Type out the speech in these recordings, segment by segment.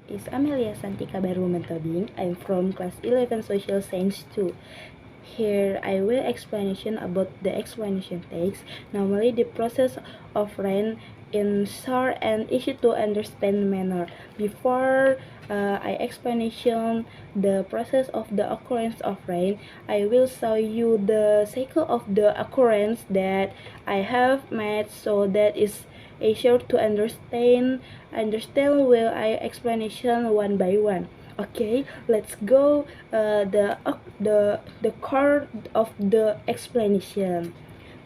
is Amelia Santika Baruman Tobing. I'm from class 11 Social Science 2. Here I will explanation about the explanation text. Normally the process of rain in short and easy to understand manner. Before I explanation the process of the occurrence of rain, I will show you the cycle of the occurrence that I have made so that is easier to understand will I explanation one by one. Okay, let's go the core of the explanation.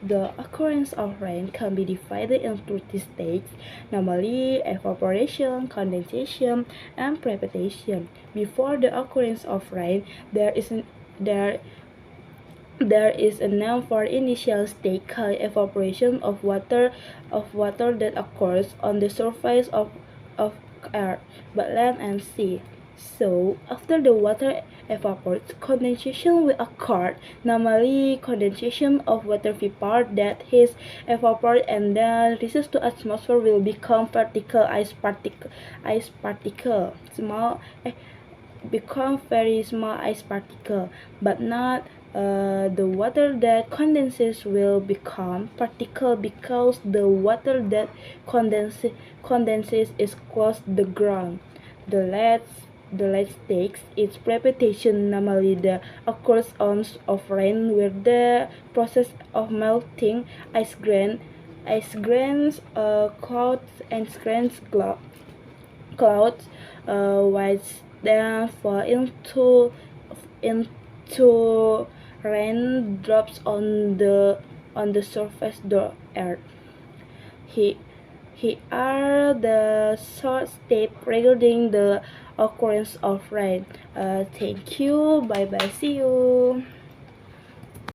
The occurrence of rain can be divided into three stages, namely evaporation, condensation, and precipitation. Before the occurrence of rain, there there is a name for initial state called evaporation of water that occurs on the surface of earth, but land and sea. So after the water evaporates, condensation will occur. Normally, condensation of water vapor that is evaporate and then rises to atmosphere will become particle ice particle small become very small ice particle, but not the water that condenses will become particle because the water that condenses is close to the ground. The last takes its precipitation normally the occurs on of rain where the process of melting ice grains clouds and clouds which then fall into raindrops on the surface of the earth. He Here are the short steps regarding the occurrence of rain. Thank you. Bye bye. See you.